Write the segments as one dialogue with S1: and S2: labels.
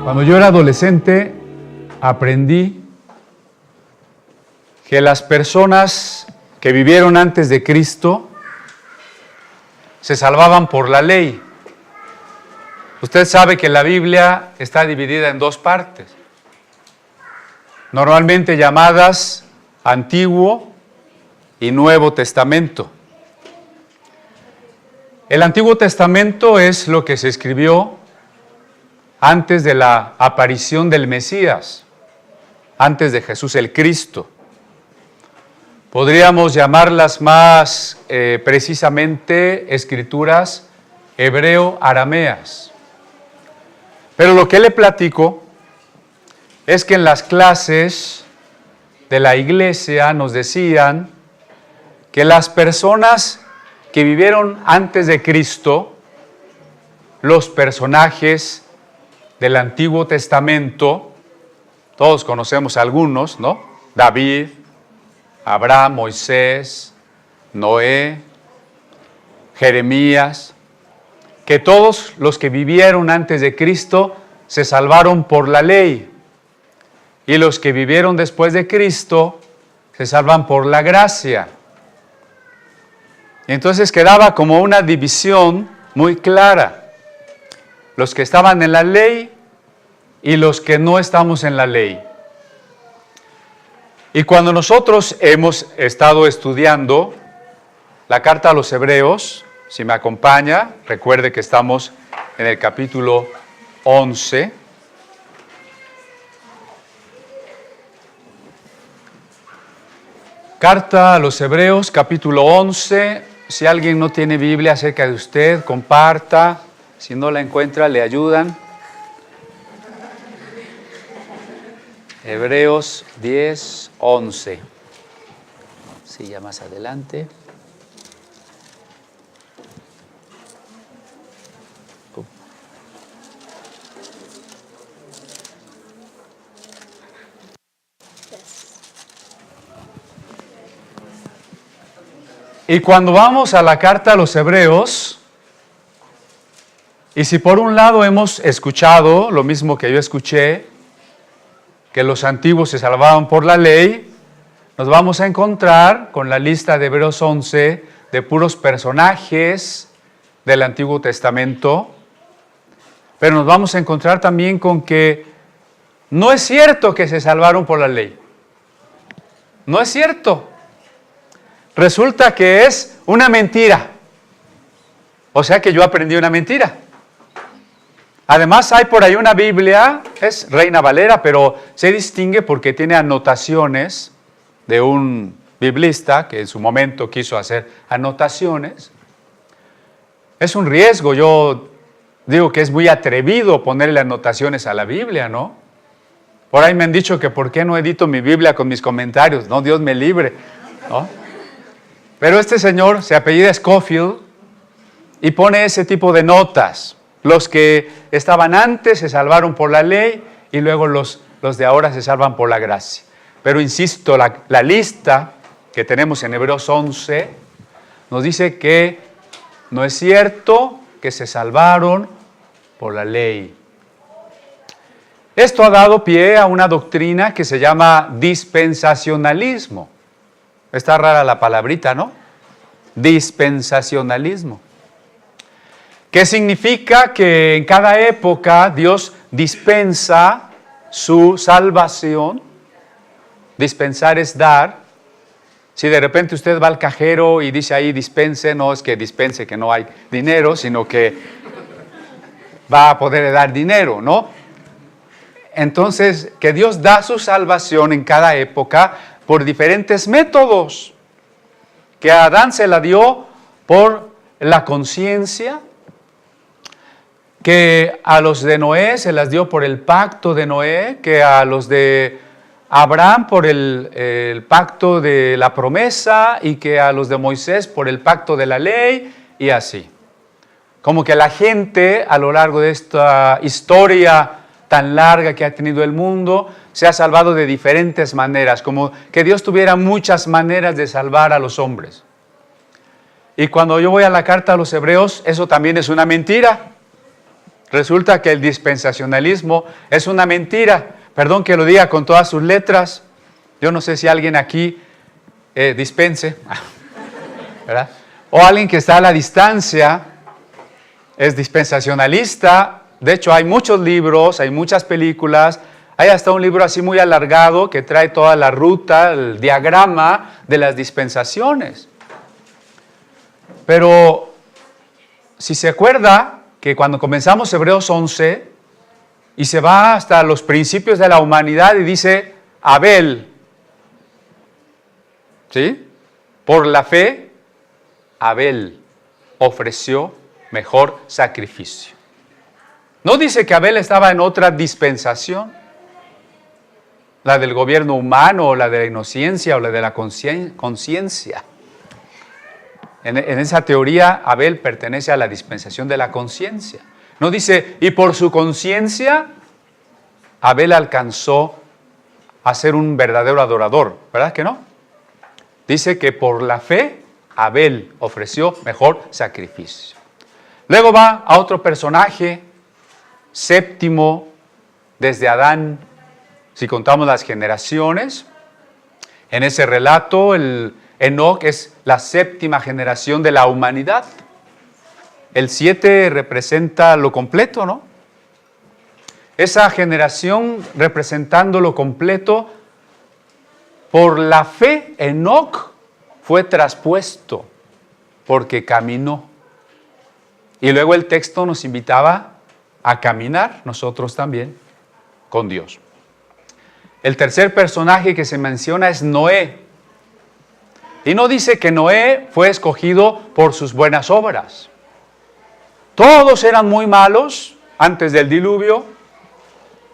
S1: Cuando yo era adolescente, aprendí que las personas que vivieron antes de Cristo se salvaban por la ley. Usted sabe que la Biblia está dividida en dos partes, normalmente llamadas Antiguo y Nuevo Testamento. El Antiguo Testamento es lo que se escribió antes de la aparición del Mesías, antes de Jesús el Cristo. Podríamos llamarlas más precisamente escrituras hebreo-arameas. Pero lo que le platico es que en las clases de la iglesia nos decían que las personas que vivieron antes de Cristo, los personajes del Antiguo Testamento, todos conocemos algunos, ¿no? David, Abraham, Moisés, Noé, Jeremías, que todos los que vivieron antes de Cristo se salvaron por la ley, y los que vivieron después de Cristo se salvan por la gracia. Y entonces quedaba como una división muy clara: los que estaban en la ley y los que no estamos en la ley. Y cuando nosotros hemos estado estudiando la carta a los Hebreos, si me acompaña, recuerde que estamos en el capítulo 11. Carta a los Hebreos, capítulo 11. Si alguien no tiene Biblia cerca de usted, comparta. Si no la encuentra, le ayudan. Hebreos 10, 11. Sí, ya más adelante. Y cuando vamos a la carta a los Hebreos, y si por un lado hemos escuchado lo mismo que yo escuché, que los antiguos se salvaban por la ley, nos vamos a encontrar con la lista de Hebreos 11 de puros personajes del Antiguo Testamento, pero nos vamos a encontrar también con que no es cierto que se salvaron por la ley. No es cierto. Resulta que es una mentira. O sea que yo aprendí una mentira. Además hay por ahí una Biblia, es Reina Valera, pero se distingue porque tiene anotaciones de un biblista que en su momento quiso hacer anotaciones. Es un riesgo, yo digo que es muy atrevido ponerle anotaciones a la Biblia, ¿no? Por ahí me han dicho que por qué no edito mi Biblia con mis comentarios, no, Dios me libre, ¿no? Pero este señor se apellida Scofield y pone ese tipo de notas. Los que estaban antes se salvaron por la ley y luego los de ahora se salvan por la gracia. Pero insisto, la lista que tenemos en Hebreos 11 nos dice que no es cierto que se salvaron por la ley. Esto ha dado pie a una doctrina que se llama dispensacionalismo. Está rara la palabrita, ¿no? Dispensacionalismo. ¿Qué significa? Que en cada época Dios dispensa su salvación. Dispensar es dar. Si de repente usted va al cajero y dice ahí dispense, no es que dispense que no hay dinero, sino que va a poder dar dinero, ¿no? Entonces, que Dios da su salvación en cada época por diferentes métodos. Que a Adán se la dio por la conciencia, que a los de Noé se las dio por el pacto de Noé, que a los de Abraham por el pacto de la promesa, y que a los de Moisés por el pacto de la ley, y así. Como que la gente a lo largo de esta historia tan larga que ha tenido el mundo se ha salvado de diferentes maneras, como que Dios tuviera muchas maneras de salvar a los hombres. Y cuando yo voy a la carta a los Hebreos, eso también es una mentira. resulta que el dispensacionalismo es una mentira. Perdón que lo diga con todas sus letras. Yo no sé si alguien aquí dispense, ¿verdad? O alguien que está a la distancia es dispensacionalista. De hecho, hay muchos libros, hay muchas películas. Hay hasta un libro así muy alargado que trae toda la ruta, el diagrama de las dispensaciones. Pero si se acuerda que cuando comenzamos Hebreos 11 y se va hasta los principios de la humanidad y dice Abel, ¿sí? Por la fe, Abel ofreció mejor sacrificio. No dice que Abel estaba en otra dispensación, la del gobierno humano, o la de la inocencia, o la de la conciencia. En esa teoría, Abel pertenece a la dispensación de la conciencia. No dice, y por su conciencia, Abel alcanzó a ser un verdadero adorador, ¿verdad que no? Dice que por la fe, Abel ofreció mejor sacrificio. Luego va a otro personaje, séptimo, desde Adán, si contamos las generaciones. En ese relato, Enoc es la séptima generación de la humanidad. El 7 representa lo completo, ¿no? Esa generación representando lo completo, por la fe, Enoc fue traspuesto porque caminó. Y luego el texto nos invitaba a caminar nosotros también con Dios. El tercer personaje que se menciona es Noé. Y no dice que Noé fue escogido por sus buenas obras. Todos eran muy malos antes del diluvio,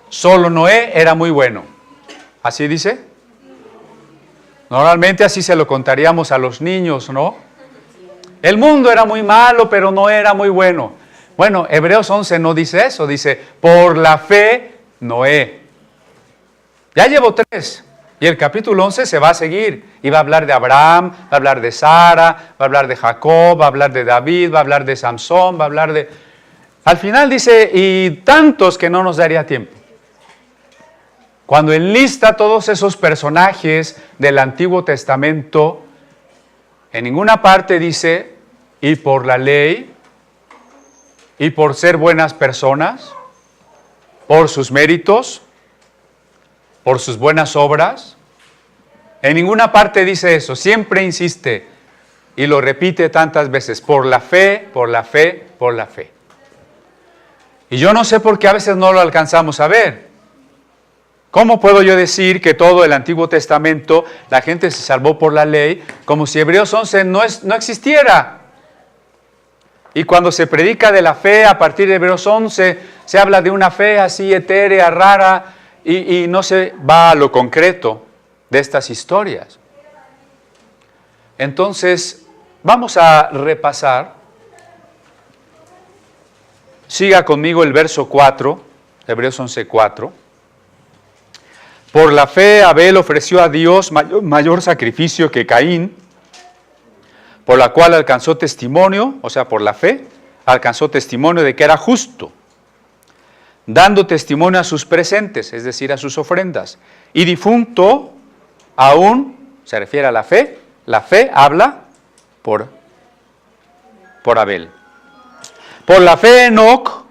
S1: solo Noé era muy bueno. ¿Así dice? Normalmente así se lo contaríamos a los niños, ¿no? El mundo era muy malo, pero Noé era muy bueno. Bueno, Hebreos 11 no dice eso, dice, por la fe, Noé. Ya llevo 3, y el capítulo 11 se va a seguir, y va a hablar de Abraham, va a hablar de Sara, va a hablar de Jacob, va a hablar de David, va a hablar de Samson, va a hablar de... Al final dice, y tantos que no nos daría tiempo. Cuando enlista todos esos personajes del Antiguo Testamento, en ninguna parte dice, y por la ley, y por ser buenas personas, por sus méritos, por sus buenas obras. En ninguna parte dice eso, siempre insiste y lo repite tantas veces, por la fe, por la fe, por la fe. Y yo no sé por qué a veces no lo alcanzamos a ver. ¿Cómo puedo yo decir que todo el Antiguo Testamento la gente se salvó por la ley, como si Hebreos 11 no existiera? Y cuando se predica de la fe a partir de Hebreos 11, se habla de una fe así etérea, rara, y no se va a lo concreto de estas historias. Entonces, vamos a repasar. Siga conmigo el verso 4, Hebreos 11:4. Por la fe Abel ofreció a Dios mayor sacrificio que Caín, por la cual alcanzó testimonio, o sea, por la fe, alcanzó testimonio de que era justo, dando testimonio a sus presentes, es decir, a sus ofrendas. Y difunto aún, se refiere a la fe habla por Abel. Por la fe Enoc,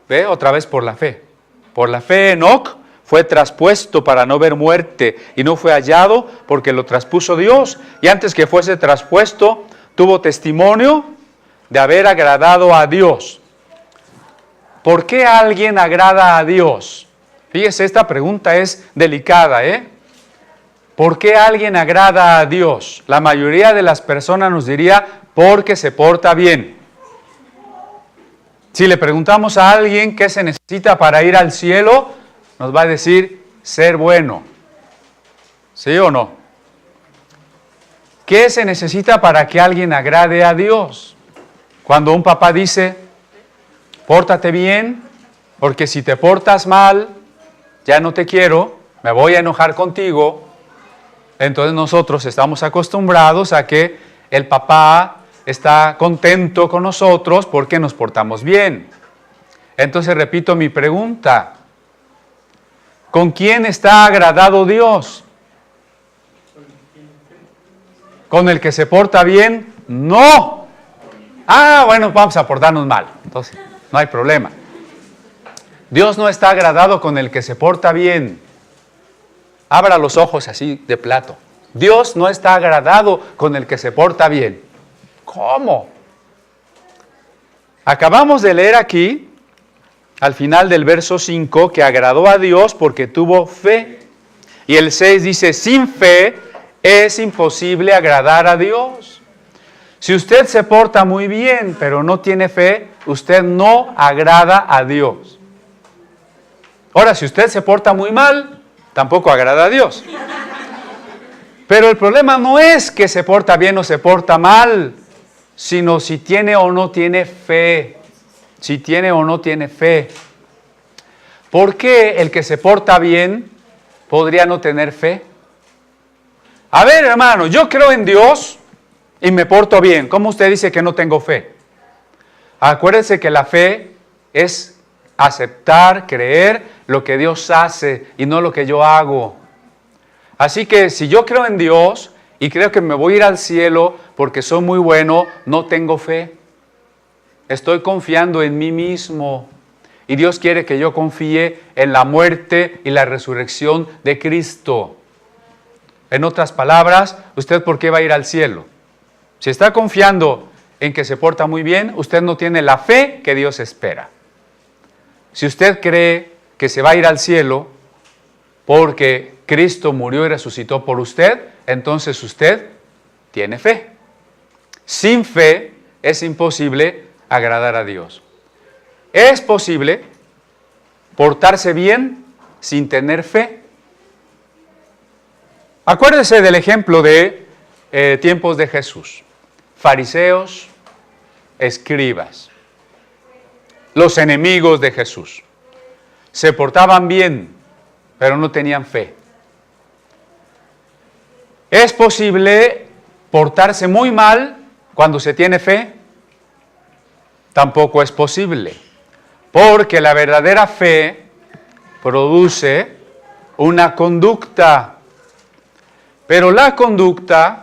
S1: ve otra vez por la fe Enoc fue traspuesto para no ver muerte y no fue hallado porque lo traspuso Dios. Y antes que fuese traspuesto, tuvo testimonio de haber agradado a Dios. ¿Por qué alguien agrada a Dios? Fíjese, esta pregunta es delicada, ¿eh? ¿Por qué alguien agrada a Dios? La mayoría de las personas nos diría, porque se porta bien. Si le preguntamos a alguien qué se necesita para ir al cielo, nos va a decir, ser bueno. ¿Sí o no? ¿Qué se necesita para que alguien agrade a Dios? Cuando un papá dice, pórtate bien, porque si te portas mal, ya no te quiero, me voy a enojar contigo. Entonces nosotros estamos acostumbrados a que el papá está contento con nosotros porque nos portamos bien. Entonces repito mi pregunta. ¿Con quién está agradado Dios? ¿Con el que se porta bien? No. Bueno, vamos a portarnos mal. Entonces, no hay problema. Dios no está agradado con el que se porta bien. Abra los ojos así de plato. Dios no está agradado con el que se porta bien. ¿Cómo? Acabamos de leer aquí, al final del verso 5, que agradó a Dios porque tuvo fe. Y el 6 dice, sin fe es imposible agradar a Dios. Si usted se porta muy bien, pero no tiene fe, usted no agrada a Dios. Ahora, si usted se porta muy mal, tampoco agrada a Dios. Pero el problema no es que se porta bien o se porta mal, sino si tiene o no tiene fe. Si tiene o no tiene fe. ¿Por qué el que se porta bien podría no tener fe? A ver, hermano, yo creo en Dios y me porto bien. ¿Cómo usted dice que no tengo fe? Acuérdense que la fe es aceptar, creer lo que Dios hace y no lo que yo hago. Así que si yo creo en Dios y creo que me voy a ir al cielo porque soy muy bueno, no tengo fe. Estoy confiando en mí mismo. Y Dios quiere que yo confíe en la muerte y la resurrección de Cristo. En otras palabras, ¿usted por qué va a ir al cielo? Si está confiando en que se porta muy bien, usted no tiene la fe que Dios espera. Si usted cree que se va a ir al cielo porque Cristo murió y resucitó por usted, entonces usted tiene fe. Sin fe es imposible agradar a Dios. ¿Es posible portarse bien sin tener fe? Acuérdese del ejemplo de tiempos de Jesús. Fariseos, escribas, los enemigos de Jesús. Se portaban bien, pero no tenían fe. ¿Es posible portarse muy mal cuando se tiene fe? Tampoco es posible, porque la verdadera fe produce una conducta, pero la conducta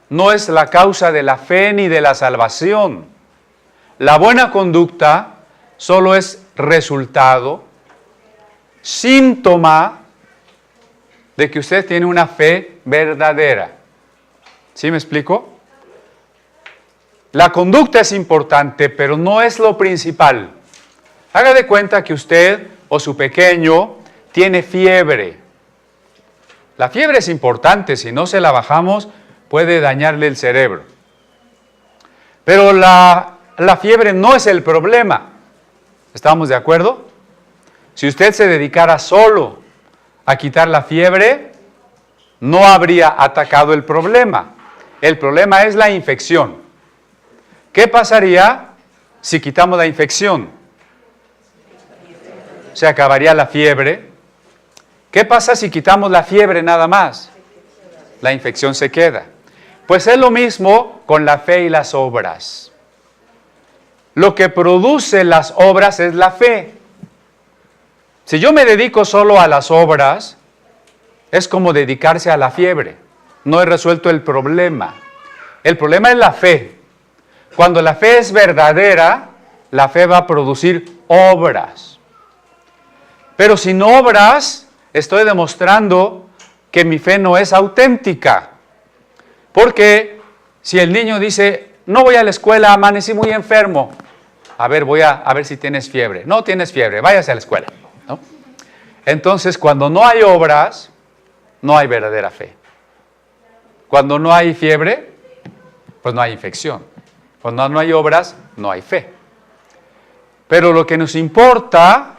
S1: no es la causa de la fe ni de la salvación. La buena conducta solo es resultado, síntoma de que usted tiene una fe verdadera. ¿Sí me explico? La conducta es importante, pero no es lo principal. Haga de cuenta que usted o su pequeño tiene fiebre. La fiebre es importante, si no se la bajamos puede dañarle el cerebro. Pero la fiebre no es el problema. ¿Estamos de acuerdo? Si usted se dedicara solo a quitar la fiebre, no habría atacado el problema. El problema es la infección. ¿Qué pasaría si quitamos la infección? Se acabaría la fiebre. ¿Qué pasa si quitamos la fiebre nada más? La infección se queda. Pues es lo mismo con la fe y las obras. Lo que produce las obras es la fe. Si yo me dedico solo a las obras, es como dedicarse a la fiebre. No he resuelto el problema. El problema es la fe. Cuando la fe es verdadera, la fe va a producir obras. Pero sin obras, estoy demostrando que mi fe no es auténtica. Porque si el niño dice, no voy a la escuela, amanecí muy enfermo. A ver, voy a ver si tienes fiebre. No tienes fiebre, váyase a la escuela, ¿no? Entonces, cuando no hay obras, no hay verdadera fe. Cuando no hay fiebre, pues no hay infección. Cuando no hay obras, no hay fe. Pero lo que nos importa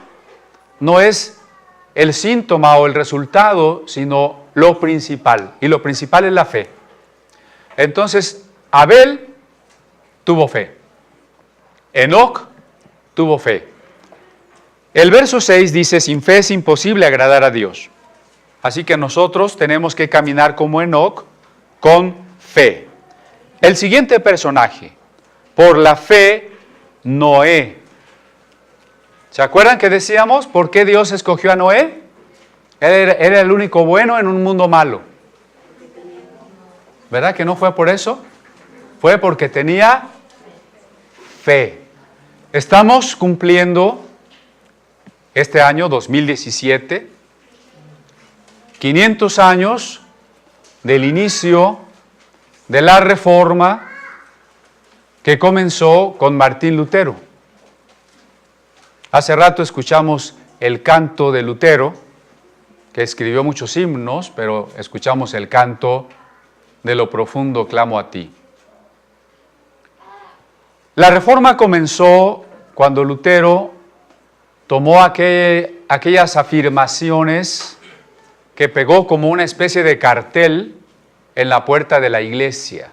S1: no es el síntoma o el resultado, sino lo principal. Y lo principal es la fe. Entonces, Abel tuvo fe. Enoc tuvo fe. El verso 6 dice, sin fe es imposible agradar a Dios. Así que nosotros tenemos que caminar como Enoc con fe. El siguiente personaje, por la fe, Noé. ¿Se acuerdan que decíamos por qué Dios escogió a Noé? Era el único bueno en un mundo malo. ¿Verdad que no fue por eso? Fue porque tenía fe. Estamos cumpliendo este año 2017, 500 años del inicio de la Reforma que comenzó con Martín Lutero. Hace rato escuchamos el canto de Lutero, que escribió muchos himnos, pero escuchamos el canto de lo profundo clamo a ti. La Reforma comenzó cuando Lutero tomó aquellas afirmaciones que pegó como una especie de cartel en la puerta de la iglesia.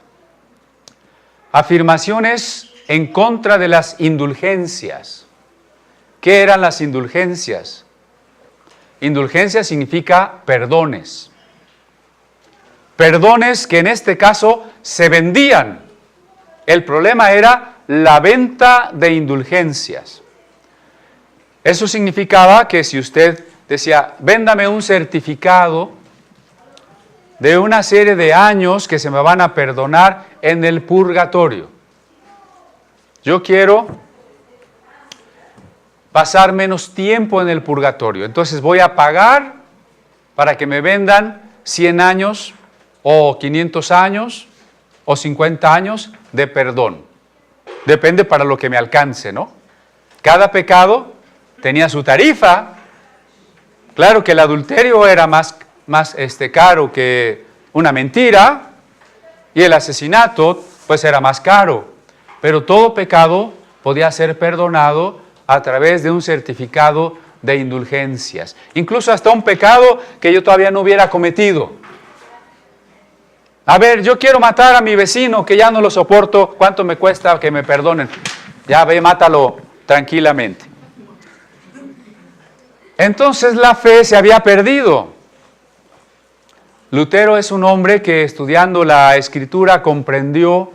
S1: Afirmaciones en contra de las indulgencias. ¿Qué eran las indulgencias? Indulgencia significa perdones. Perdones que en este caso se vendían. El problema era la venta de indulgencias. Eso significaba que si usted decía, véndame un certificado de una serie de años que se me van a perdonar en el purgatorio. Yo quiero pasar menos tiempo en el purgatorio, entonces voy a pagar para que me vendan 100 años o 500 años o 50 años de perdón. Depende para lo que me alcance, ¿no? Cada pecado tenía su tarifa. Claro que el adulterio era más caro que una mentira, y el asesinato pues era más caro, pero todo pecado podía ser perdonado a través de un certificado de indulgencias, incluso hasta un pecado que yo todavía no hubiera cometido. A ver, yo quiero matar a mi vecino que ya no lo soporto, ¿cuánto me cuesta que me perdonen? Ya ve, mátalo tranquilamente. Entonces la fe se había perdido. Lutero es un hombre que estudiando la Escritura comprendió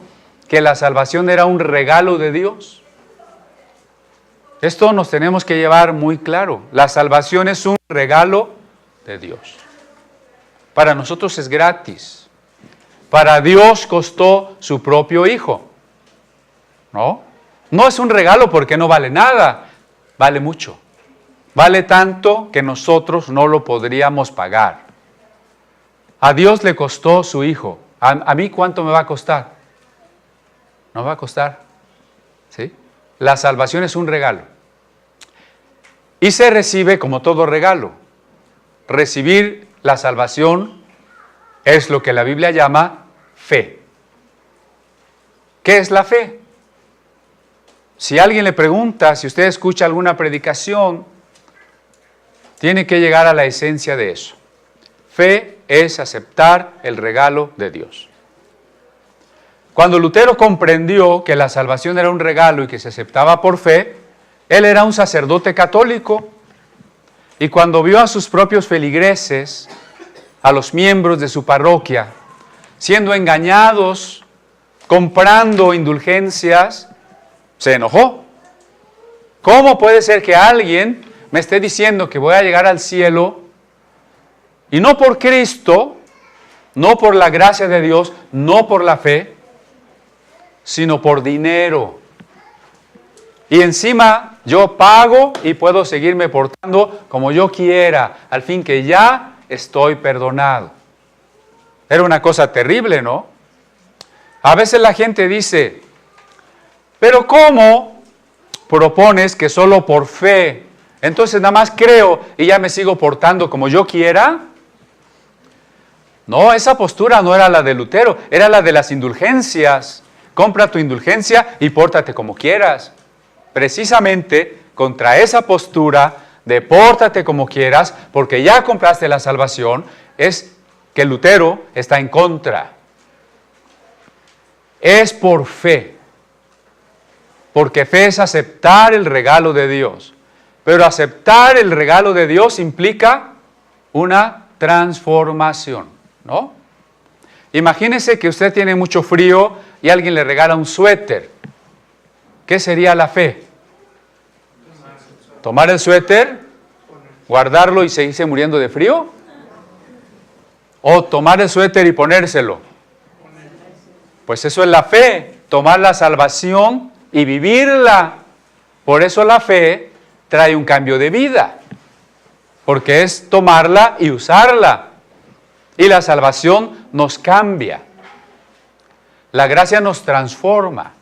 S1: que la salvación era un regalo de Dios. Esto nos tenemos que llevar muy claro. La salvación es un regalo de Dios. Para nosotros es gratis. Para Dios costó su propio Hijo. ¿No? No es un regalo porque no vale nada, vale mucho. Vale tanto que nosotros no lo podríamos pagar. A Dios le costó su Hijo. ¿A mí cuánto me va a costar? ¿No va a costar? ¿Sí? La salvación es un regalo. Y se recibe como todo regalo. Recibir la salvación es lo que la Biblia llama fe. ¿Qué es la fe? Si alguien le pregunta, si usted escucha alguna predicación, tiene que llegar a la esencia de eso. Fe es aceptar el regalo de Dios. Cuando Lutero comprendió que la salvación era un regalo y que se aceptaba por fe, él era un sacerdote católico, y cuando vio a sus propios feligreses, a los miembros de su parroquia, siendo engañados, comprando indulgencias, se enojó. ¿Cómo puede ser que alguien me esté diciendo que voy a llegar al cielo y no por Cristo, no por la gracia de Dios, no por la fe, sino por dinero? Y encima yo pago y puedo seguirme portando como yo quiera, al fin que ya estoy perdonado. Era una cosa terrible, ¿no? A veces la gente dice, pero ¿cómo propones que solo por fe, entonces nada más creo y ya me sigo portando como yo quiera? No, esa postura no era la de Lutero, era la de las indulgencias. Compra tu indulgencia y pórtate como quieras. Precisamente contra esa postura de pórtate como quieras, porque ya compraste la salvación, es que Lutero está en contra. Es por fe, porque fe es aceptar el regalo de Dios. Pero aceptar el regalo de Dios implica una transformación, ¿no? Imagínese que usted tiene mucho frío y alguien le regala un suéter. ¿Qué sería la fe? ¿Tomar el suéter, guardarlo y seguirse muriendo de frío? ¿O tomar el suéter y ponérselo? Pues eso es la fe, tomar la salvación y vivirla. Por eso la fe trae un cambio de vida, porque es tomarla y usarla. Y la salvación nos cambia. La gracia nos transforma.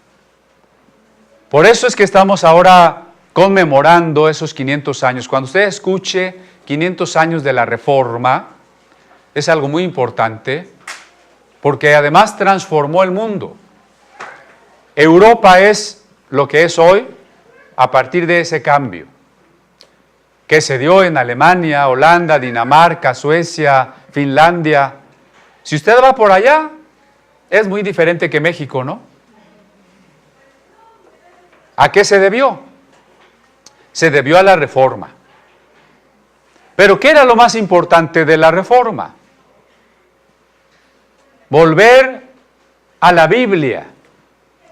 S1: Por eso es que estamos ahora conmemorando esos 500 años. Cuando usted escuche 500 años de la Reforma, es algo muy importante, porque además transformó el mundo. Europa es lo que es hoy a partir de ese cambio, que se dio en Alemania, Holanda, Dinamarca, Suecia, Finlandia. Si usted va por allá, es muy diferente que México, ¿no? ¿A qué se debió? Se debió a la Reforma. ¿Pero qué era lo más importante de la Reforma? Volver a la Biblia,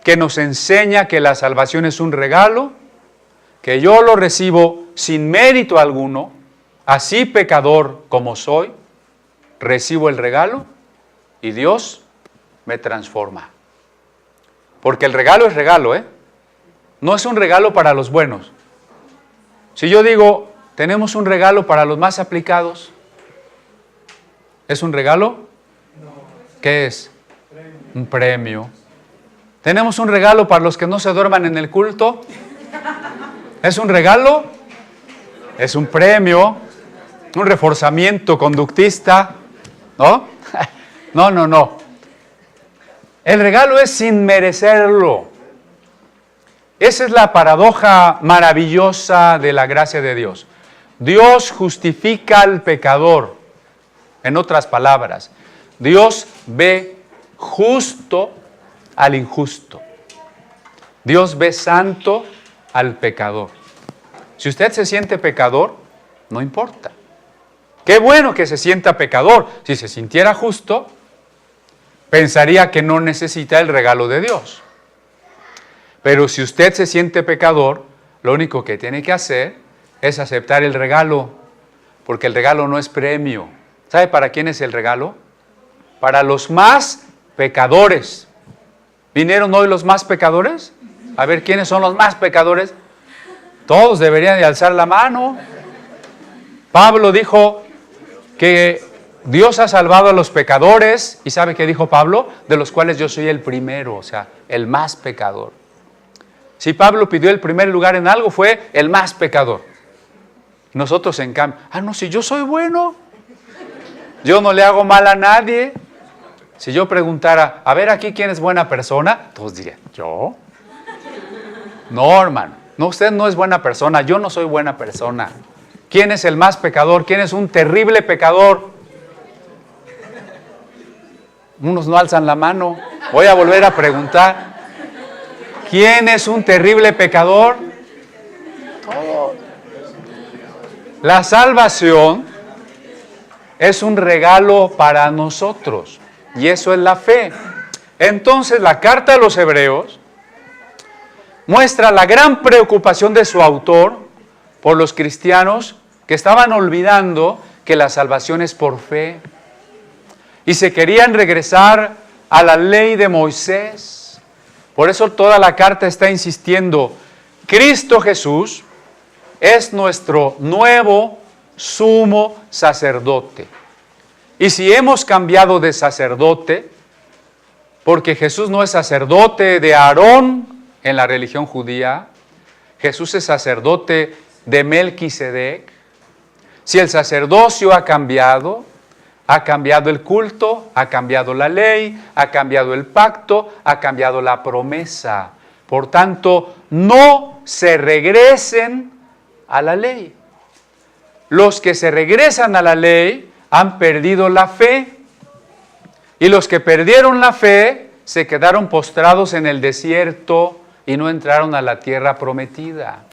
S1: que nos enseña que la salvación es un regalo, que yo lo recibo sin mérito alguno, así pecador como soy, recibo el regalo y Dios me transforma. Porque el regalo es regalo, ¿eh? No es un regalo para los buenos. Si yo digo, tenemos un regalo para los más aplicados, ¿es un regalo? ¿Qué es? Un premio. ¿Tenemos un regalo para los que no se duerman en el culto? ¿Es un regalo? Es un premio, un reforzamiento conductista, ¿no? No. El regalo es sin merecerlo. Esa es la paradoja maravillosa de la gracia de Dios. Dios justifica al pecador. En otras palabras, Dios ve justo al injusto. Dios ve santo al pecador. Si usted se siente pecador, no importa. Qué bueno que se sienta pecador. Si se sintiera justo, pensaría que no necesita el regalo de Dios. Pero si usted se siente pecador, lo único que tiene que hacer es aceptar el regalo, porque el regalo no es premio. ¿Sabe para quién es el regalo? Para los más pecadores. ¿Vinieron hoy los más pecadores? A ver, ¿quiénes son los más pecadores? Todos deberían de alzar la mano. Pablo dijo que Dios ha salvado a los pecadores, y ¿sabe qué dijo Pablo? De los cuales yo soy el primero, o sea, el más pecador. Si Pablo pidió el primer lugar en algo, fue el más pecador. Nosotros en cambio, no, si yo soy bueno, yo no le hago mal a nadie. Si yo preguntara, a ver aquí quién es buena persona, todos dirían, ¿yo? No, hermano, no, usted no es buena persona, yo no soy buena persona. ¿Quién es el más pecador? ¿Quién es un terrible pecador? Unos no alzan la mano. Voy a volver a preguntar. ¿Quién es un terrible pecador? Todos. La salvación es un regalo para nosotros. Y eso es la fe. Entonces la carta a los Hebreos muestra la gran preocupación de su autor por los cristianos que estaban olvidando que la salvación es por fe y se querían regresar a la ley de Moisés. Por eso toda la carta está insistiendo, Cristo Jesús es nuestro nuevo sumo sacerdote. Y si hemos cambiado de sacerdote, porque Jesús no es sacerdote de Aarón en la religión judía, Jesús es sacerdote de Melquisedec. Si el sacerdocio ha cambiado el culto, ha cambiado la ley, ha cambiado el pacto, ha cambiado la promesa. Por tanto, no se regresen a la ley. Los que se regresan a la ley han perdido la fe, y los que perdieron la fe se quedaron postrados en el desierto y no entraron a la tierra prometida.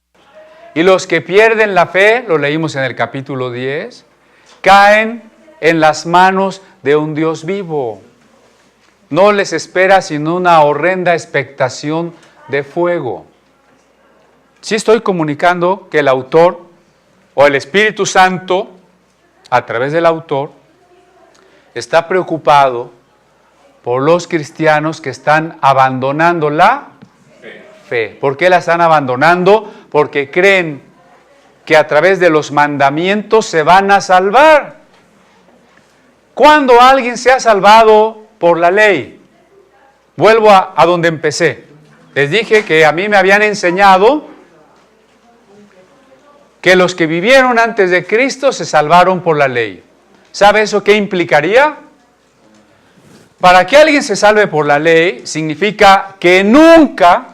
S1: Y los que pierden la fe, lo leímos en el capítulo 10, caen en las manos de un Dios vivo. No les espera sino una horrenda expectación de fuego. sí estoy comunicando que el autor o el Espíritu Santo, a través del autor, está preocupado por los cristianos que están abandonando la fe. ¿Por qué la están abandonando? Porque creen que a través de los mandamientos se van a salvar. ¿Cuándo alguien se ha salvado por la ley? Vuelvo a donde empecé. Les dije que a mí me habían enseñado que los que vivieron antes de Cristo se salvaron por la ley. ¿Sabe eso qué implicaría? Para que alguien se salve por la ley, significa que nunca,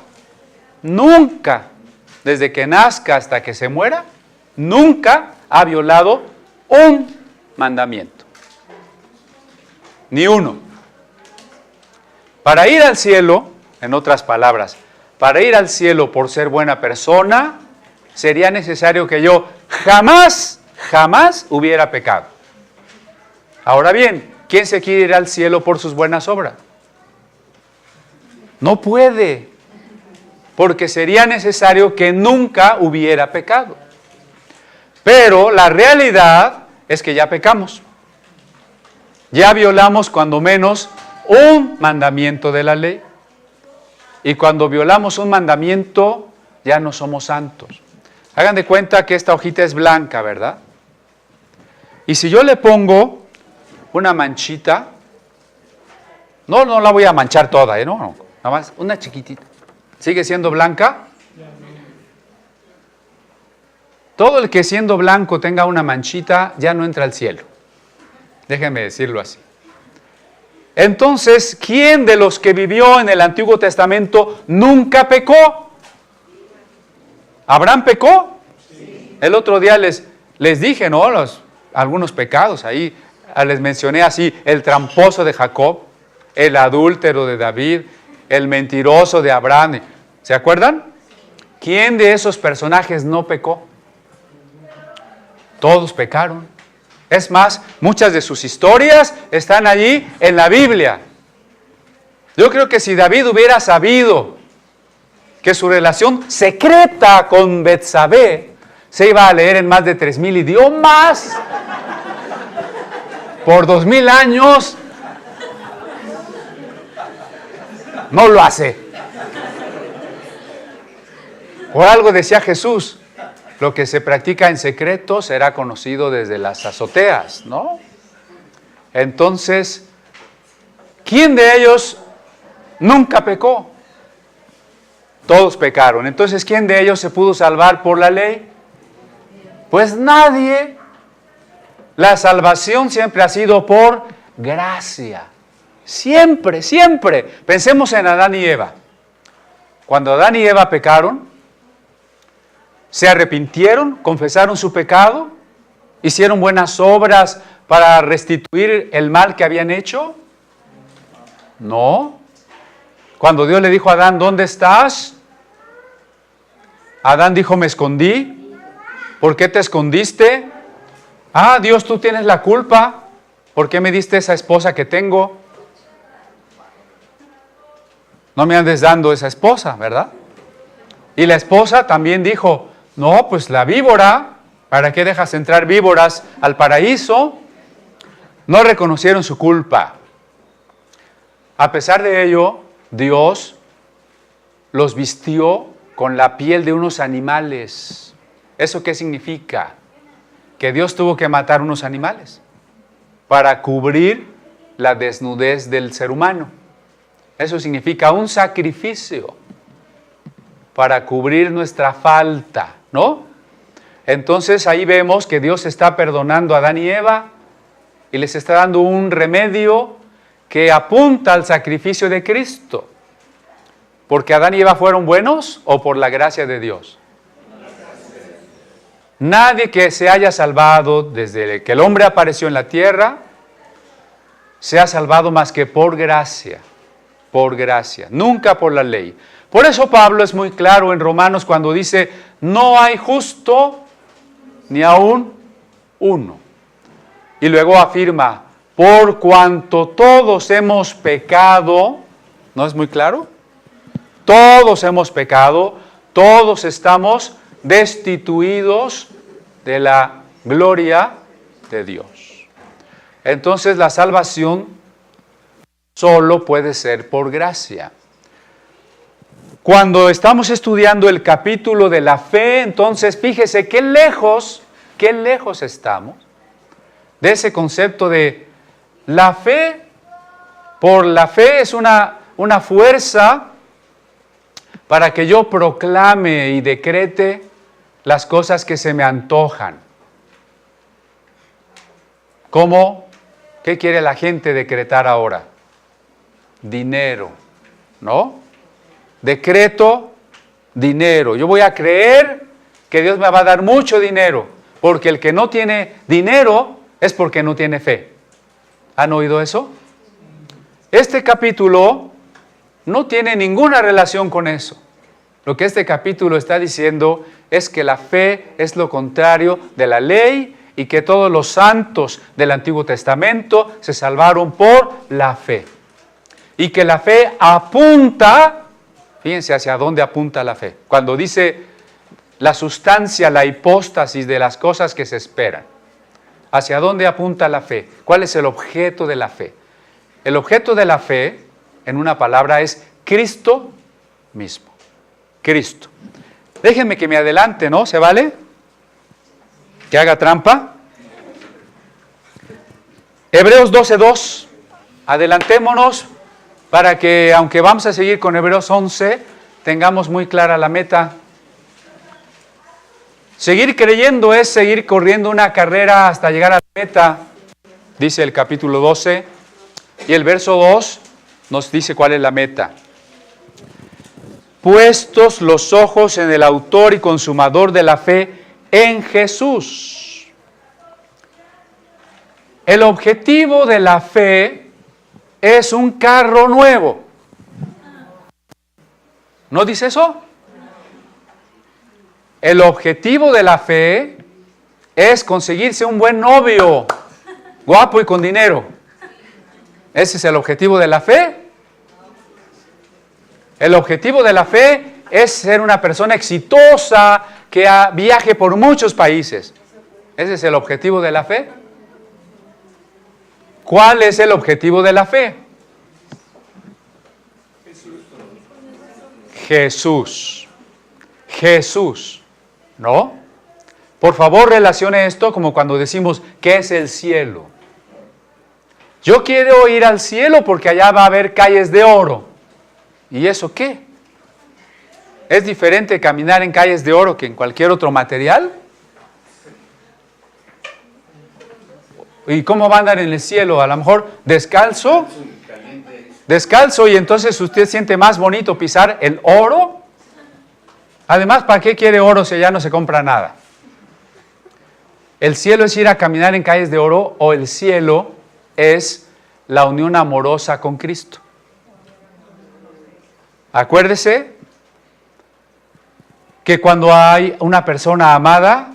S1: desde que nazca hasta que se muera, nunca ha violado un mandamiento. Ni uno. Para ir al cielo, en otras palabras, para ir al cielo por ser buena persona, sería necesario que yo jamás hubiera pecado. Ahora bien, ¿quién se quiere ir al cielo por sus buenas obras? No puede, porque sería necesario que nunca hubiera pecado. Pero la realidad es que ya pecamos. Ya violamos cuando menos un mandamiento de la ley. Y cuando violamos un mandamiento, ya no somos santos. Hagan de cuenta que esta hojita es blanca, ¿verdad? Y si yo le pongo una manchita, no la voy a manchar toda, no, nada más una chiquitita. ¿Sigue siendo blanca? Todo el que siendo blanco tenga una manchita ya no entra al cielo. Déjenme decirlo así. Entonces, ¿quién de los que vivió en el Antiguo Testamento nunca pecó? ¿Abraham pecó? Sí. El otro día les dije, ¿no? Algunos pecados ahí. Les mencioné así, el tramposo de Jacob, el adúltero de David, el mentiroso de Abraham. ¿Se acuerdan? ¿Quién de esos personajes no pecó? Todos pecaron. Es más, muchas de sus historias están allí en la Biblia. Yo creo que si David hubiera sabido que su relación secreta con Betsabé se iba a leer en más de 3,000 idiomas, por 2,000 años, no lo hace. Por algo decía Jesús, lo que se practica en secreto será conocido desde las azoteas, ¿no? Entonces, ¿quién de ellos nunca pecó? Todos pecaron. Entonces, ¿quién de ellos se pudo salvar por la ley? Pues nadie. La salvación siempre ha sido por gracia. Siempre, siempre. Pensemos en Adán y Eva. Cuando Adán y Eva pecaron, se arrepintieron, confesaron su pecado, hicieron buenas obras para restituir el mal que habían hecho. No. Cuando Dios le dijo a Adán, ¿dónde estás? Adán dijo, me escondí. ¿Por qué te escondiste? Ah, Dios, tú tienes la culpa. ¿Por qué me diste esa esposa que tengo? No me andes dando esa esposa, ¿verdad? Y la esposa también dijo, no, pues la víbora, ¿para qué dejas entrar víboras al paraíso? No reconocieron su culpa. A pesar de ello, Dios los vistió con la piel de unos animales. ¿Eso qué significa? Que Dios tuvo que matar unos animales para cubrir la desnudez del ser humano. Eso significa un sacrificio para cubrir nuestra falta, ¿no? Entonces ahí vemos que Dios está perdonando a Adán y Eva y les está dando un remedio que apunta al sacrificio de Cristo. ¿Porque Adán y Eva fueron buenos o por la gracia de Dios? Nadie que se haya salvado desde que el hombre apareció en la tierra se ha salvado más que por gracia, nunca por la ley. Por eso Pablo es muy claro en Romanos cuando dice, no hay justo ni aún uno. Y luego afirma, por cuanto todos hemos pecado, ¿no es muy claro? Todos hemos pecado, Todos estamos destituidos de la gloria de Dios. Entonces la salvación solo puede ser por gracia. Cuando estamos estudiando el capítulo de la fe, entonces fíjese qué lejos estamos de ese concepto de la fe. Por la fe es una fuerza para que yo proclame y decrete las cosas que se me antojan. ¿Cómo? ¿Qué quiere la gente decretar ahora? Dinero, ¿no? Decreto dinero. Yo voy a creer que Dios me va a dar mucho dinero, porque el que no tiene dinero es porque no tiene fe. ¿Han oído eso? Este capítulo no tiene ninguna relación con eso. Lo que este capítulo está diciendo es que la fe es lo contrario de la ley y que todos los santos del Antiguo Testamento se salvaron por la fe. Y que la fe apunta, fíjense hacia dónde apunta la fe. Cuando dice la sustancia, la hipóstasis de las cosas que se esperan. ¿Hacia dónde apunta la fe? ¿Cuál es el objeto de la fe? El objeto de la fe, en una palabra, es Cristo mismo. Cristo. Déjenme que me adelante, ¿no? ¿Se vale? ¿Que haga trampa? Hebreos 12:2. Adelantémonos para que, aunque vamos a seguir con Hebreos 11, tengamos muy clara la meta. Seguir creyendo es seguir corriendo una carrera hasta llegar a la meta, dice el capítulo 12. Y el verso 2 nos dice cuál es la meta. Puestos los ojos en el autor y consumador de la fe, en Jesús. El objetivo de la fe es un carro nuevo. ¿No dice eso? El objetivo de la fe es conseguirse un buen novio, guapo y con dinero. ¿Ese es el objetivo de la fe? El objetivo de la fe es ser una persona exitosa que viaje por muchos países. ¿Ese es el objetivo de la fe? ¿Cuál es el objetivo de la fe? Jesús. Jesús. ¿No? Por favor, relacione esto como cuando decimos, ¿qué es el cielo? Yo quiero ir al cielo porque allá va a haber calles de oro. ¿Y eso qué? ¿Es diferente caminar en calles de oro que en cualquier otro material? ¿Y cómo va a andar en el cielo? A lo mejor descalzo. Descalzo y entonces usted siente más bonito pisar el oro. Además, ¿para qué quiere oro si ya no se compra nada? ¿El cielo es ir a caminar en calles de oro o el cielo es la unión amorosa con Cristo? Acuérdese que cuando hay una persona amada,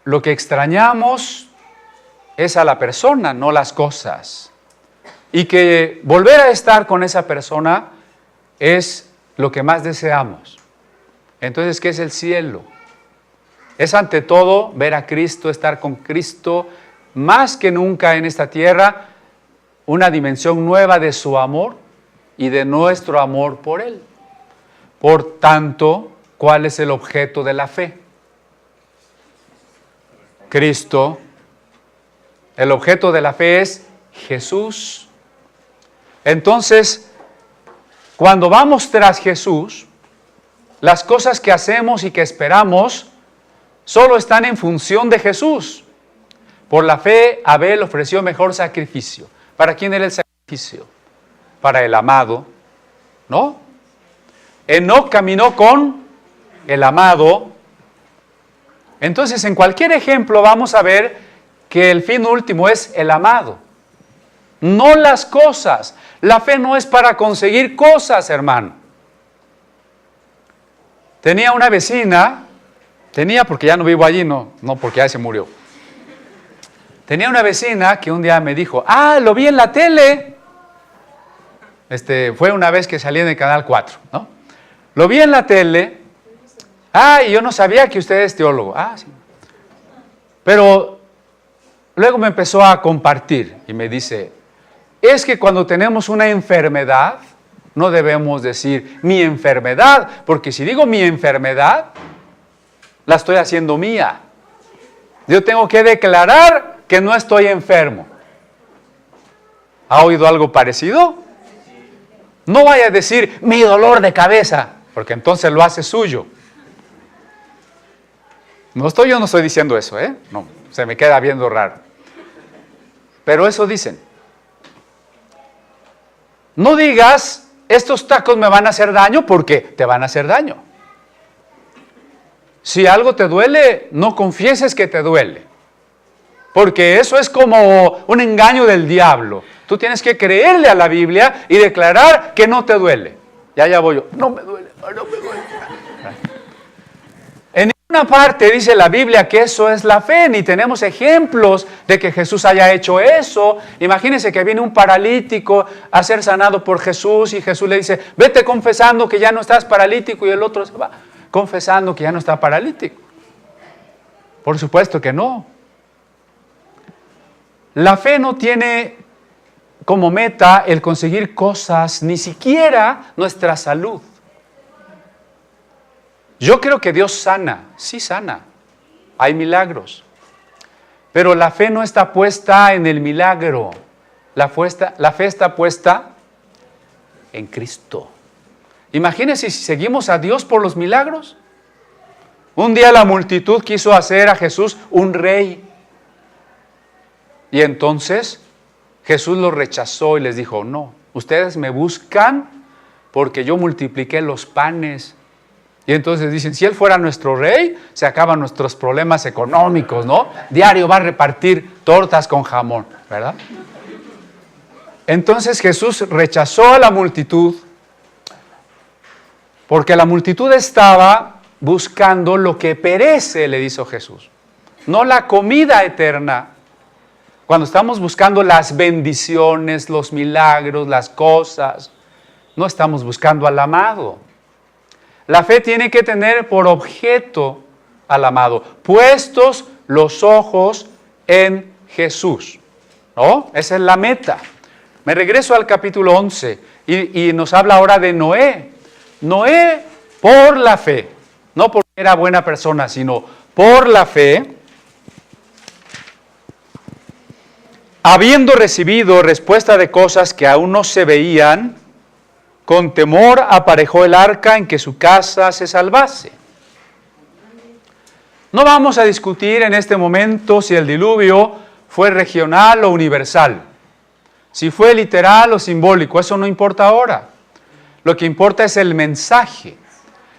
S1: lo que extrañamos es a la persona, no las cosas. Y que volver a estar con esa persona es lo que más deseamos. Entonces, ¿qué es el cielo? Es ante todo ver a Cristo, estar con Cristo, más que nunca en esta tierra, una dimensión nueva de su amor y de nuestro amor por Él. Por tanto, ¿cuál es el objeto de la fe? Cristo. El objeto de la fe es Jesús. Entonces, cuando vamos tras Jesús, las cosas que hacemos y que esperamos solo están en función de Jesús. Por la fe, Abel ofreció mejor sacrificio. ¿Para quién era el sacrificio? Para el amado, ¿no? Enoc caminó con el amado. Entonces, en cualquier ejemplo vamos a ver que el fin último es el amado, no las cosas. La fe no es para conseguir cosas, hermano. Tenía una vecina, porque ya no vivo allí, no porque ya se murió. Tenía una vecina que un día me dijo, lo vi en la tele. Fue una vez que salí en el Canal 4, ¿no? Lo vi en la tele Y yo no sabía que usted es teólogo. Sí. Pero luego me empezó a compartir y me dice, es que cuando tenemos una enfermedad, no debemos decir mi enfermedad, porque si digo mi enfermedad, la estoy haciendo mía. Yo tengo que declarar que no estoy enfermo. ¿Ha oído algo parecido? No vaya a decir mi dolor de cabeza, porque entonces lo hace suyo. Yo no estoy diciendo eso, No, se me queda viendo raro. Pero eso dicen. No digas, estos tacos me van a hacer daño, porque te van a hacer daño. Si algo te duele, no confieses que te duele. Porque eso es como un engaño del diablo. Tú tienes que creerle a la Biblia y declarar que no te duele. Ya voy yo. No me duele, no me duele. En ninguna parte dice la Biblia que eso es la fe, ni tenemos ejemplos de que Jesús haya hecho eso. Imagínense que viene un paralítico a ser sanado por Jesús y Jesús le dice, vete confesando que ya no estás paralítico, y el otro se va confesando que ya no está paralítico. Por supuesto que no. La fe no tiene como meta el conseguir cosas, ni siquiera nuestra salud. Yo creo que Dios sana, sí sana, hay milagros, pero la fe no está puesta en el milagro, la fe está puesta en Cristo. Imagínense si seguimos a Dios por los milagros. Un día la multitud quiso hacer a Jesús un rey, y entonces Jesús los rechazó y les dijo, no, ustedes me buscan porque yo multipliqué los panes. Y entonces dicen, si Él fuera nuestro rey, se acaban nuestros problemas económicos, ¿no? Diario va a repartir tortas con jamón, ¿verdad? Entonces Jesús rechazó a la multitud porque la multitud estaba buscando lo que perece, le dijo Jesús, no la comida eterna. Cuando estamos buscando las bendiciones, los milagros, las cosas, no estamos buscando al amado. La fe tiene que tener por objeto al amado, puestos los ojos en Jesús, ¿no? Esa es la meta. Me regreso al capítulo 11 y nos habla ahora de Noé. Noé, por la fe, no porque era buena persona, sino por la fe, habiendo recibido respuesta de cosas que aún no se veían, con temor aparejó el arca en que su casa se salvase. No vamos a discutir en este momento si el diluvio fue regional o universal, si fue literal o simbólico, eso no importa ahora. Lo que importa es el mensaje.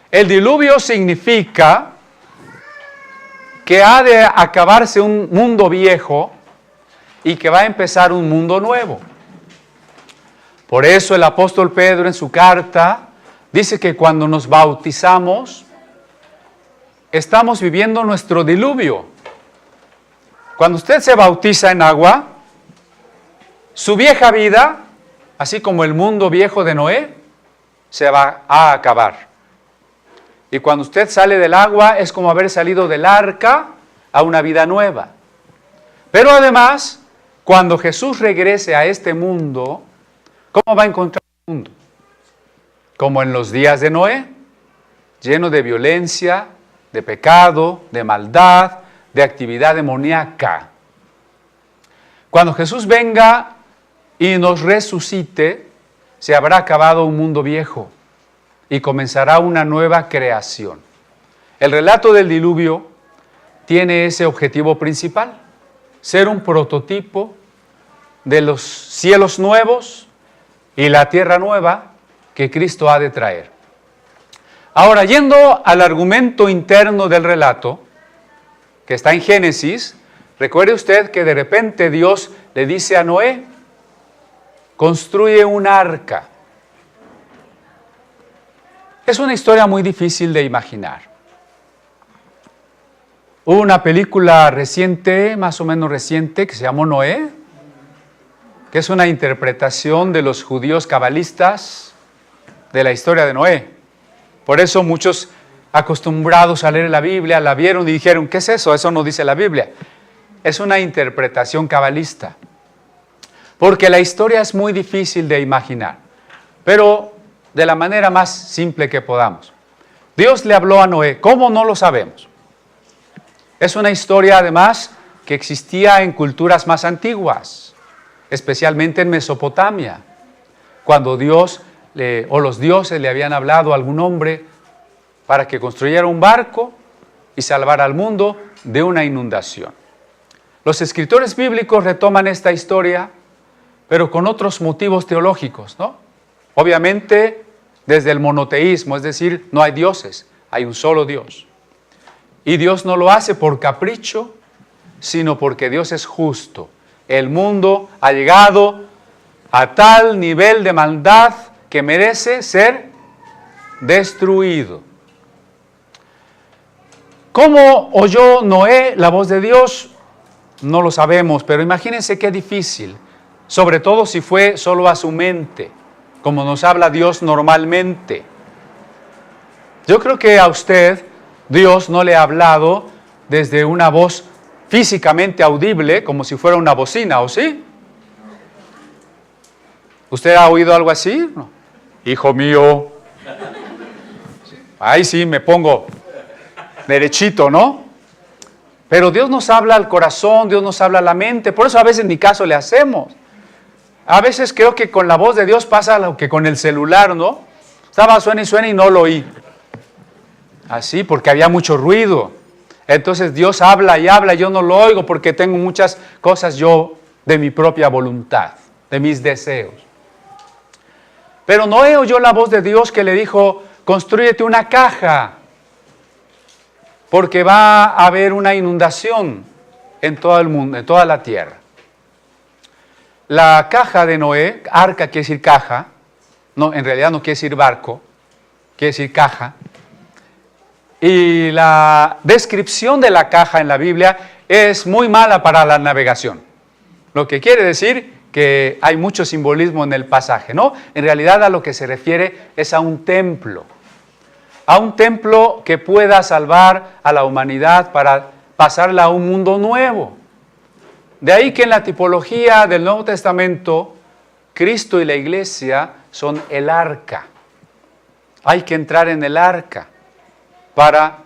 S1: El diluvio significa que ha de acabarse un mundo viejo y que va a empezar un mundo nuevo. Por eso el apóstol Pedro en su carta dice que cuando nos bautizamos, estamos viviendo nuestro diluvio. Cuando usted se bautiza en agua, su vieja vida, así como el mundo viejo de Noé, se va a acabar. Y cuando usted sale del agua, es como haber salido del arca a una vida nueva. Pero además, cuando Jesús regrese a este mundo, ¿cómo va a encontrar el mundo? Como en los días de Noé, lleno de violencia, de pecado, de maldad, de actividad demoníaca. Cuando Jesús venga y nos resucite, se habrá acabado un mundo viejo y comenzará una nueva creación. El relato del diluvio tiene ese objetivo principal, ser un prototipo de los cielos nuevos y la tierra nueva que Cristo ha de traer. Ahora, yendo al argumento interno del relato, que está en Génesis, recuerde usted que de repente Dios le dice a Noé, construye un arca. Es una historia muy difícil de imaginar. Hubo una película reciente, más o menos reciente, que se llamó Noé, que es una interpretación de los judíos cabalistas de la historia de Noé. Por eso muchos acostumbrados a leer la Biblia, la vieron y dijeron, ¿qué es eso? Eso no dice la Biblia. Es una interpretación cabalista. Porque la historia es muy difícil de imaginar, pero de la manera más simple que podamos. Dios le habló a Noé. ¿Cómo? No lo sabemos. Es una historia, además, que existía en culturas más antiguas, especialmente en Mesopotamia, cuando Dios o los dioses le habían hablado a algún hombre para que construyera un barco y salvara al mundo de una inundación. Los escritores bíblicos retoman esta historia, pero con otros motivos teológicos, ¿no? Obviamente, desde el monoteísmo, es decir, no hay dioses, hay un solo Dios. Y Dios no lo hace por capricho, sino porque Dios es justo. El mundo ha llegado a tal nivel de maldad que merece ser destruido. ¿Cómo oyó Noé la voz de Dios? No lo sabemos, pero imagínense qué difícil, sobre todo si fue solo a su mente, como nos habla Dios normalmente. Yo creo que a usted Dios no le ha hablado desde una voz físicamente audible, como si fuera una bocina, ¿o sí? ¿Usted ha oído algo así? No. Hijo mío. Ahí sí me pongo derechito, ¿no? Pero Dios nos habla al corazón, Dios nos habla a la mente, por eso a veces ni caso le hacemos. A veces creo que con la voz de Dios pasa lo que con el celular, ¿no? Estaba suena y no lo oí. Así, porque había mucho ruido. Entonces Dios habla y habla, yo no lo oigo porque tengo muchas cosas yo de mi propia voluntad, de mis deseos. Pero Noé oyó la voz de Dios que le dijo, constrúyete una caja, porque va a haber una inundación en todo el mundo, en toda la tierra. La caja de Noé, arca quiere decir caja, no, en realidad no quiere decir barco, quiere decir caja. Y la descripción de la caja en la Biblia es muy mala para la navegación. Lo que quiere decir que hay mucho simbolismo en el pasaje, ¿no? En realidad a lo que se refiere es a un templo que pueda salvar a la humanidad para pasarla a un mundo nuevo. De ahí que en la tipología del Nuevo Testamento, Cristo y la iglesia son el arca. Hay que entrar en el arca para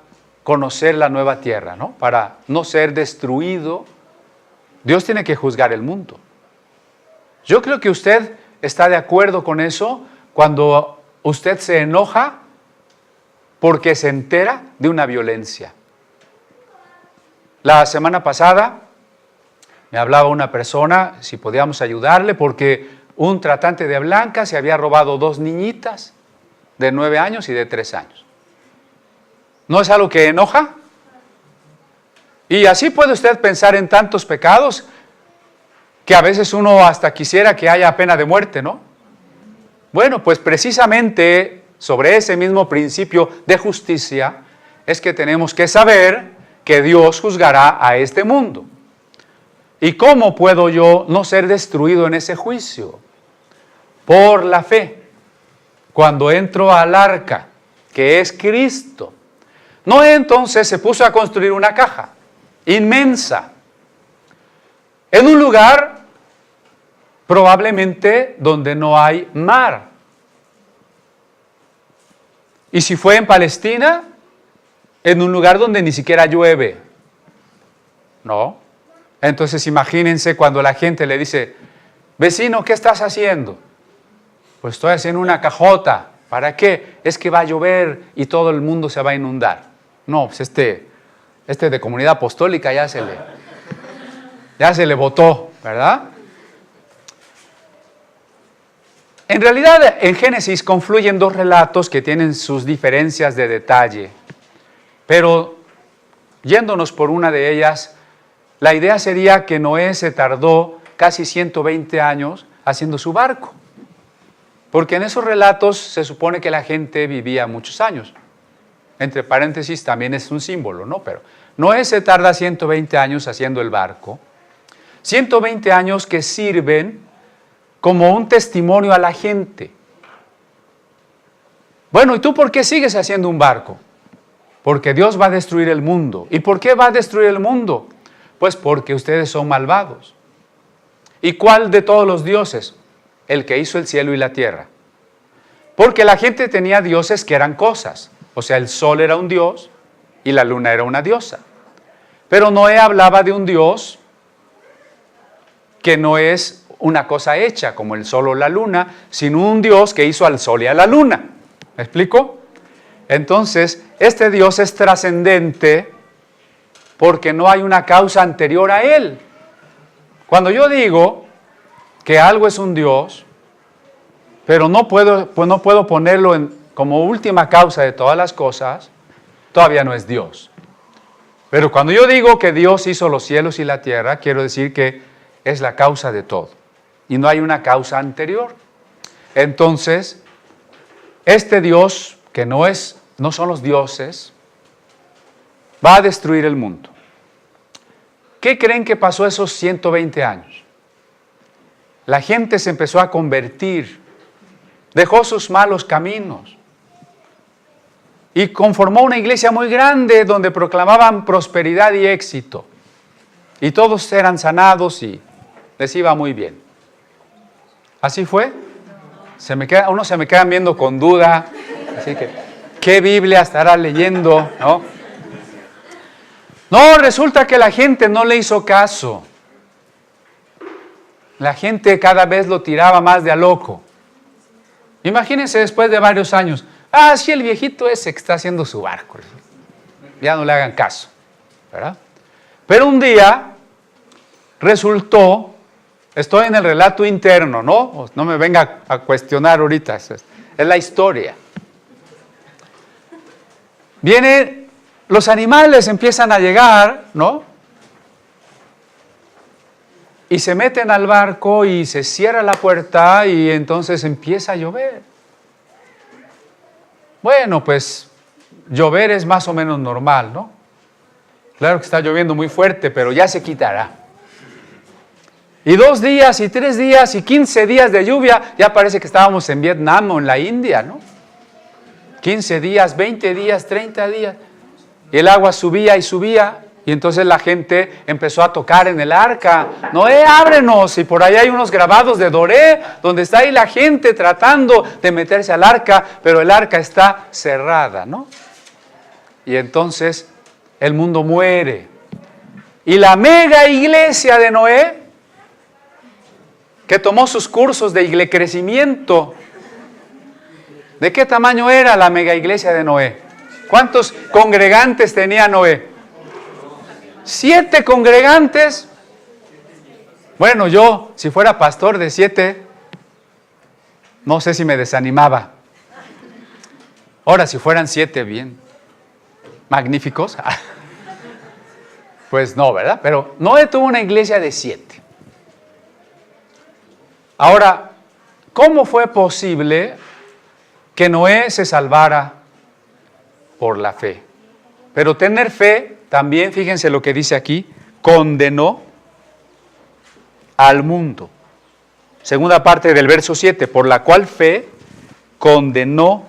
S1: conocer la nueva tierra, ¿no? Para no ser destruido. Dios tiene que juzgar el mundo. Yo creo que usted está de acuerdo con eso cuando usted se enoja porque se entera de una violencia. La semana pasada me hablaba una persona si podíamos ayudarle porque un tratante de blancas se había robado 2 niñitas de 9 años y de 3 años. ¿No es algo que enoja? Y así puede usted pensar en tantos pecados que a veces uno hasta quisiera que haya pena de muerte, ¿no? Bueno, pues precisamente sobre ese mismo principio de justicia es que tenemos que saber que Dios juzgará a este mundo. ¿Y cómo puedo yo no ser destruido en ese juicio? Por la fe. Cuando entro al arca, que es Cristo. Noé entonces se puso a construir una caja inmensa en un lugar probablemente donde no hay mar. Y si fue en Palestina, en un lugar donde ni siquiera llueve. ¿No? Entonces imagínense cuando la gente le dice, vecino, ¿qué estás haciendo? Pues estoy haciendo una cajota. ¿Para qué? Es que va a llover y todo el mundo se va a inundar. No, pues este de comunidad apostólica ya se le botó, ¿verdad? En realidad, en Génesis confluyen 2 relatos que tienen sus diferencias de detalle, pero yéndonos por una de ellas, la idea sería que Noé se tardó casi 120 años haciendo su barco, porque en esos relatos se supone que la gente vivía muchos años. Entre paréntesis también es un símbolo, ¿no? Pero Noé se tarda 120 años haciendo el barco, 120 años que sirven como un testimonio a la gente. Bueno, ¿y tú por qué sigues haciendo un barco? porque Dios va a destruir el mundo. ¿Y por qué va a destruir el mundo? Pues porque ustedes son malvados. ¿Y cuál de todos los dioses? El que hizo el cielo y la tierra. Porque la gente tenía dioses que eran cosas. O sea, el sol era un dios y la luna era una diosa. Pero Noé hablaba de un Dios que no es una cosa hecha como el sol o la luna, sino un Dios que hizo al sol y a la luna. ¿Me explico? Entonces, este Dios es trascendente porque no hay una causa anterior a Él. Cuando yo digo que algo es un Dios, pero no puedo ponerlo como última causa de todas las cosas, todavía no es Dios. Pero cuando yo digo que Dios hizo los cielos y la tierra, quiero decir que es la causa de todo. Y no hay una causa anterior. Entonces, este Dios, que no son los dioses, va a destruir el mundo. ¿Qué creen que pasó esos 120 años? La gente se empezó a convertir, dejó sus malos caminos y conformó una iglesia muy grande donde proclamaban prosperidad y éxito. Y todos eran sanados y les iba muy bien. ¿Así fue? Unos se me quedan viendo con duda, así que, ¿qué Biblia estará leyendo? No, resulta que la gente no le hizo caso. La gente cada vez lo tiraba más de a loco. Imagínense después de varios años, sí, el viejito ese que está haciendo su barco, ya no le hagan caso, ¿verdad? Pero un día resultó, estoy en el relato interno, no me venga a cuestionar ahorita, es la historia. Los animales empiezan a llegar, y se meten al barco y se cierra la puerta y entonces empieza a llover. Bueno, pues llover es más o menos normal, ¿no? Claro que está lloviendo muy fuerte, pero ya se quitará. Y 2 días, y 3 días, y 15 días de lluvia, ya parece que estábamos en Vietnam o en la India, ¿no? 15 días, 20 días, 30 días. Y el agua subía y subía, y entonces la gente empezó a tocar en el arca. Noé, ábrenos, y por ahí hay unos grabados de Doré, donde está ahí la gente tratando de meterse al arca, pero el arca está cerrada, ¿no? Y entonces el mundo muere. Y la mega iglesia de Noé, que tomó sus cursos de crecimiento, ¿de qué tamaño era la mega iglesia de Noé? ¿Cuántos congregantes tenía Noé? 7 congregantes. Bueno, yo, si fuera pastor de 7, no sé si me desanimaba. Ahora, si fueran 7 bien magníficos, pues no, ¿verdad? Pero Noé tuvo una iglesia de 7. Ahora, ¿cómo fue posible que Noé se salvara? Por la fe. Pero tener fe, también, fíjense lo que dice aquí, condenó al mundo. Segunda parte del verso 7, por la cual fe condenó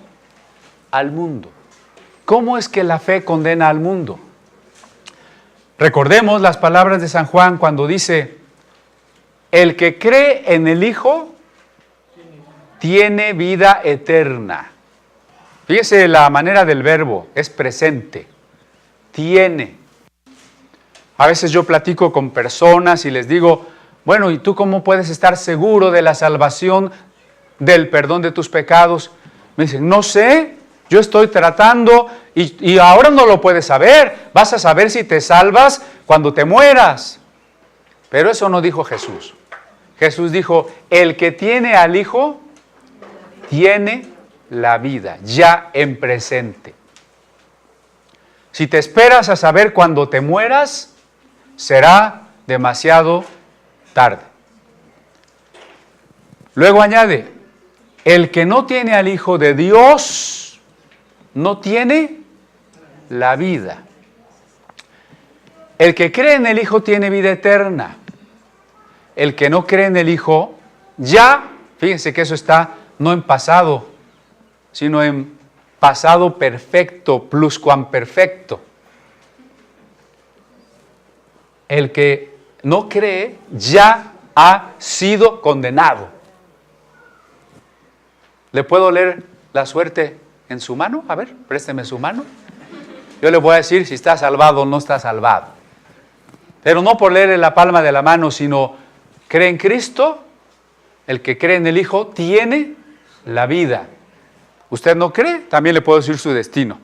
S1: al mundo. ¿Cómo es que la fe condena al mundo? Recordemos las palabras de San Juan cuando dice, el que cree en el Hijo tiene vida eterna. Fíjese la manera del verbo, es presente, tiene. A veces yo platico con personas y les digo, bueno, ¿y tú cómo puedes estar seguro de la salvación, del perdón de tus pecados? Me dicen, no sé, yo estoy tratando y ahora no lo puedes saber. Vas a saber si te salvas cuando te mueras. Pero eso no dijo Jesús. Jesús dijo, el que tiene al Hijo, tiene la vida, ya en presente. Si te esperas a saber cuando te mueras, será demasiado tarde. Luego añade, el que no tiene al Hijo de Dios, no tiene la vida. El que cree en el Hijo tiene vida eterna. El que no cree en el Hijo, ya, fíjense que eso está no en pasado, sino en pasado perfecto, pluscuamperfecto. El que no cree ya ha sido condenado. ¿Le puedo leer la suerte en su mano? A ver, présteme su mano. Yo le voy a decir si está salvado o no está salvado. Pero no por leerle la palma de la mano, sino cree en Cristo. El que cree en el Hijo tiene la vida. ¿Usted no cree? También le puedo decir su destino.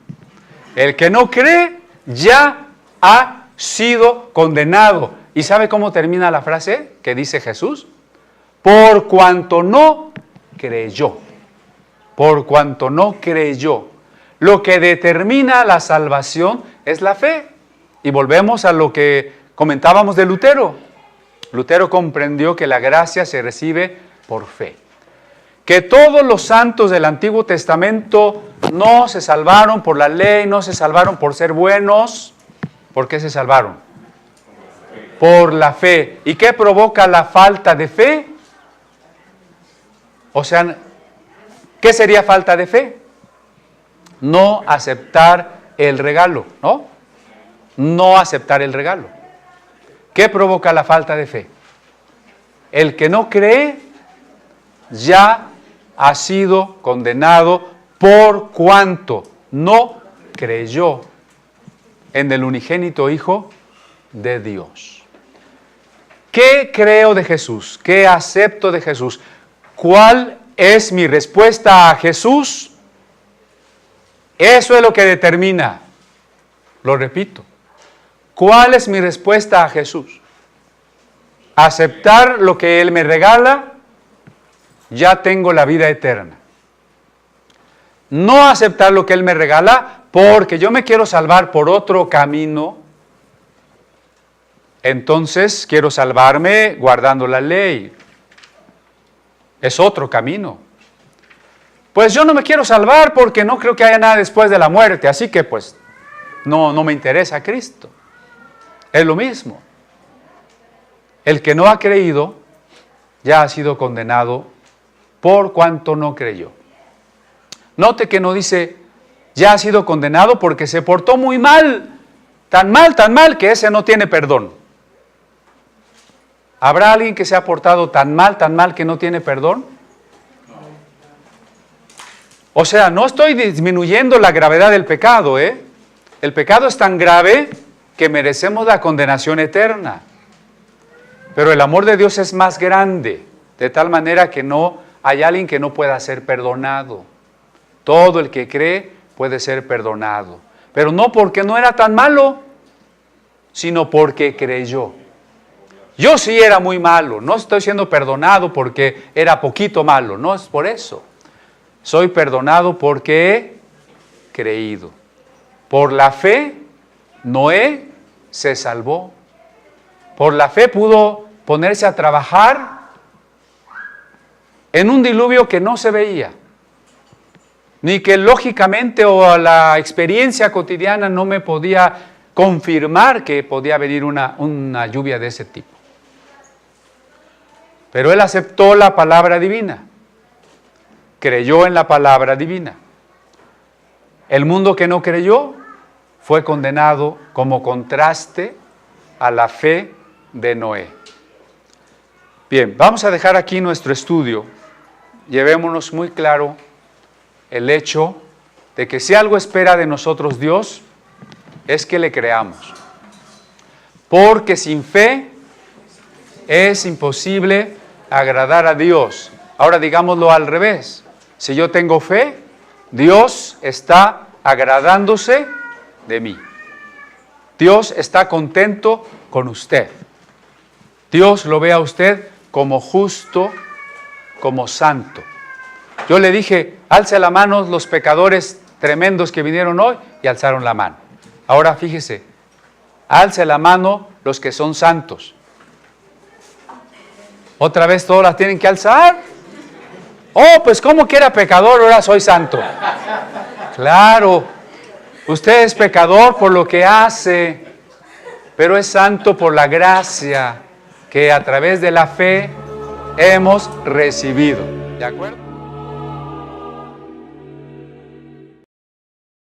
S1: El que no cree ya ha sido condenado. ¿Y sabe cómo termina la frase que dice Jesús? Por cuanto no creyó. Por cuanto no creyó. Lo que determina la salvación es la fe. Y volvemos a lo que comentábamos de Lutero. Lutero comprendió que la gracia se recibe por fe. Que todos los santos del Antiguo Testamento no se salvaron por la ley, no se salvaron por ser buenos. ¿Por qué se salvaron? Por la fe. ¿Y qué provoca la falta de fe? O sea, ¿qué sería falta de fe? No aceptar el regalo, ¿no? No aceptar el regalo. ¿Qué provoca la falta de fe? El que no cree ya ha sido condenado por cuanto no creyó en el unigénito Hijo de Dios. ¿Qué creo de Jesús? ¿Qué acepto de Jesús? ¿Cuál es mi respuesta a Jesús? Eso es lo que determina. Lo repito. ¿Cuál es mi respuesta a Jesús? Aceptar lo que Él me regala, ya tengo la vida eterna. No aceptar lo que Él me regala porque yo me quiero salvar por otro camino. Entonces quiero salvarme guardando la ley. Es otro camino. Pues yo no me quiero salvar porque no creo que haya nada después de la muerte, así que pues no me interesa Cristo. Es lo mismo. El que no ha creído ya ha sido condenado por cuanto no creyó. Note que no dice ya ha sido condenado porque se portó muy mal, tan mal que ese no tiene perdón. ¿Habrá alguien que se ha portado tan mal que no tiene perdón? O sea, no estoy disminuyendo la gravedad del pecado, ¿eh? El pecado es tan grave que merecemos la condenación eterna. Pero el amor de Dios es más grande, de tal manera que no hay alguien que no pueda ser perdonado. Todo el que cree puede ser perdonado. Pero no porque no era tan malo, sino porque creyó. Yo sí era muy malo, no estoy siendo perdonado porque era poquito malo, no es por eso. Soy perdonado porque he creído. Por la fe, Noé se salvó. Por la fe pudo ponerse a trabajar en un diluvio que no se veía, ni que lógicamente o a la experiencia cotidiana no me podía confirmar que podía venir una lluvia de ese tipo. Pero él aceptó la palabra divina, creyó en la palabra divina. El mundo que no creyó fue condenado como contraste a la fe de Noé. Bien, vamos a dejar aquí nuestro estudio. Llevémonos muy claro el hecho de que si algo espera de nosotros Dios, es que le creamos. Porque sin fe es imposible agradar a Dios. Ahora digámoslo al revés. Si yo tengo fe, Dios está agradándose de mí. Dios está contento con usted. Dios lo ve a usted como justo, como santo. Yo le dije, alce la mano los pecadores tremendos que vinieron hoy, y alzaron la mano. Ahora fíjese, alce la mano los que son santos. ¿Otra vez todos las tienen que alzar? Oh, pues como que era pecador, ahora soy santo. Claro, usted es pecador por lo que hace, pero es santo por la gracia que a través de la fe hemos recibido. ¿De acuerdo?